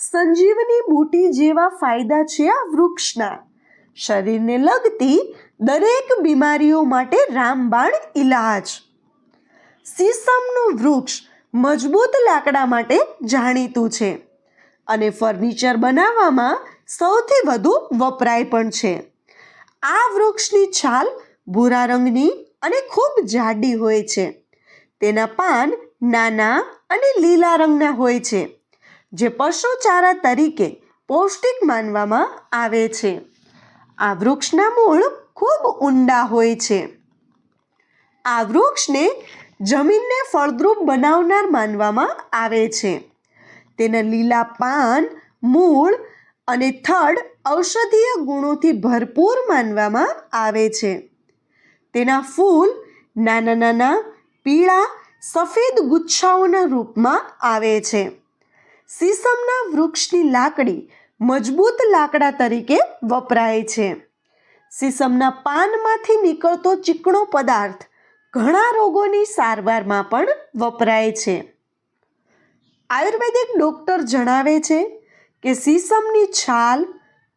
સંજીવની બુટી જેવા ફાયદા છે આ વૃક્ષના. શરીરને લગતી દરેક બીમારીઓ માટે રામબાણ ઈલાજ. સીસમનું વૃક્ષ મજબૂત લાકડા માટે જાણીતું છે અને ફર્નિચર બનાવવામાં સૌથી વધુ વપરાય પણ છે. આ વૃક્ષની છાલ ભૂરા રંગની અને ખૂબ જાડી હોય છે. તેના પાન નાના અને લીલા રંગના હોય છે, જે પશુચારા તરીકે પૌષ્ટિક માનવામાં આવે છે. આ વૃક્ષના મૂળ ખૂબ ઊંડા હોય છે. આ વૃક્ષને જમીનને ફળદ્રુપ બનાવનાર માનવામાં આવે છે. તેના લીલા પાન, મૂળ અને થડ ઔષધીય ગુણોથી ભરપૂર માનવામાં આવે છે. તેના ફૂલ નાના નાના પીળા સફેદ ગુચ્છાઓના રૂપમાં આવે છે. સીસમના વૃક્ષની લાકડી મજબૂત લાકડા તરીકે વપરાય છે. સીસમના પાનમાંથી નીકળતો ચીકણો પદાર્થ ઘણા રોગોની સારવારમાં પણ વપરાય છે. આયુર્વેદિક ડૉક્ટર જણાવે છે કે સીસમની છાલ,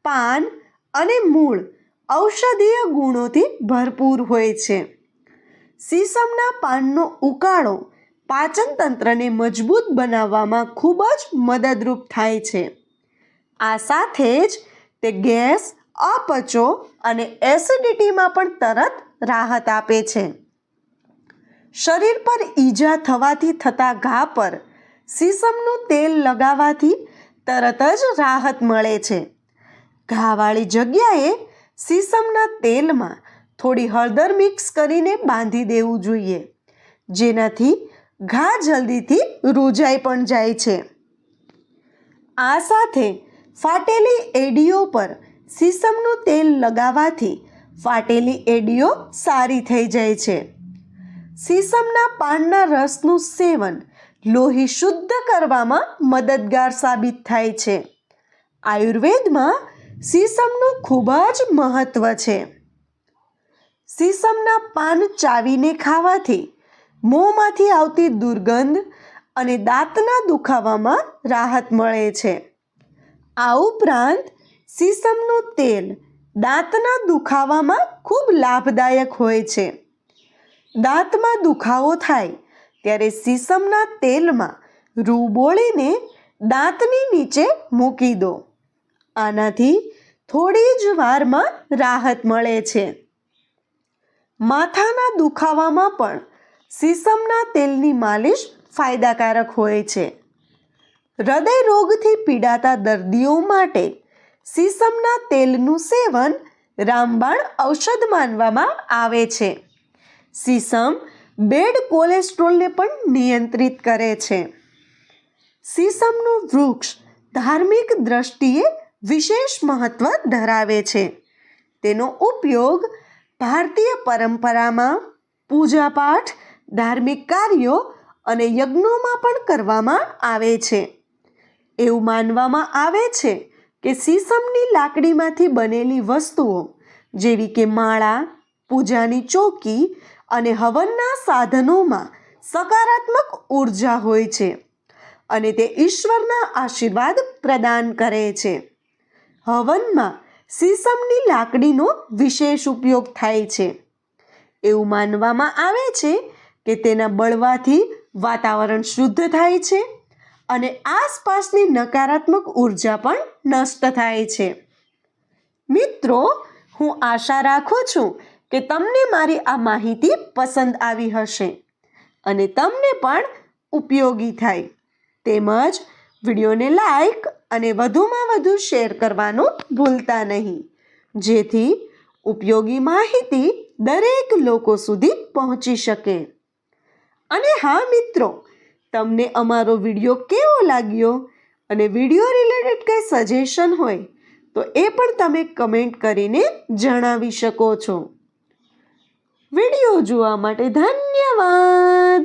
પાન અને મૂળ ઔષધીય ગુણોથી ભરપૂર હોય છે. સીસમના પાનનો ઉકાળો પાચન તંત્રને મજબૂત બનાવવામાં ખૂબ જ મદદરૂપ થાય છે. આ સાથે જ તે ગેસ, અપચો અને એસિડિટીમાં પણ તરત રાહત આપે છે. શરીર પર ઈજા થવાથી થતા ઘા પર સીસમનું તેલ લગાવવાથી તરત જ રાહત મળે છે. ઘાવાળી જગ્યાએ સીસમના તેલમાં થોડી હળદર મિક્સ કરીને બાંધી દેવું જોઈએ, જેનાથી ઘા જલ્દીથી રૂજાઈ પણ જાય છે. આ સાથે ફાટેલી એડીઓ પર સીસમનું તેલ લગાવવાથી ફાટેલી એડીઓ સારી થઈ જાય છે. સીસમના પાનના રસનું સેવન લોહી શુદ્ધ કરવામાં મદદગાર સાબિત થાય છે. આયુર્વેદમાં સીસમનું ખૂબ જ મહત્વ છે. સીસમના પાન ચાવીને ખાવાથી મોંમાંથી આવતી દુર્ગંધ અને દાંતના દુખાવામાં રાહત મળે છે. આ ઉપરાંત સીસમનું તેલ દાંતના દુખાવામાં ખૂબ લાભદાયક હોય છે. દાંતમાં દુખાવો થાય ત્યારે સીસમના તેલમાં રૂ બોળીને દાંતની નીચે મૂકી દો. આનાથી થોડી જ વારમાં રાહત મળે છે. માથાના દુખાવામાં પણ સીસમના તેલની માલિશ ફાયદાકારક હોય છે. હૃદય રોગથી પીડાતા દર્દીઓ માટે સીસમના તેલનું સેવન રામબાણ ઔષધ માનવામાં આવે છે. સીસમ બેડ કોલેસ્ટ્રોલને પણ નિયંત્રિત કરે છે. સીસમનું વૃક્ષ ધાર્મિક દ્રષ્ટિએ વિશેષ મહત્વ ધરાવે છે. તેનો ઉપયોગ ભારતીય પરંપરામાં પૂજાપાઠ, ધાર્મિક કાર્યો અને યજ્ઞોમાં પણ કરવામાં આવે છે. એવું માનવામાં આવે છે કે સીસમની લાકડીમાંથી બનેલી વસ્તુઓ જેવી કે માળા, પૂજાની ચોકી અને હવનના સાધનોમાં સકારાત્મક ઉર્જા હોય છે અને તે ઈશ્વરના આશીર્વાદ પ્રદાન કરે છે. હવનમાં સીસમની લાકડીનો વિશેષ ઉપયોગ થાય છે. એવું માનવામાં આવે છે કે તેના બળવાથી વાતાવરણ શુદ્ધ થાય છે અને આસપાસની નકારાત્મક ઉર્જા પણ નષ્ટ થાય છે. મિત્રો, હું આશા રાખું છું કે તમને મારી આ માહિતી પસંદ આવી હશે અને તમને પણ ઉપયોગી થાય. તેમજ વિડીયોને લાઈક અને વધુમાં વધુ શેર કરવાનું ભૂલતા નહીં, જેથી ઉપયોગી માહિતી દરેક લોકો સુધી પહોંચી શકે. અને હા મિત્રો, તમને અમારો વિડીયો કેવો લાગ્યો અને વિડીયો રિલેટેડ કંઈ સજેશન હોય તો એ પણ તમે કમેન્ટ કરીને જણાવી શકો છો. વિડીયો જોવા માટે ધન્યવાદ.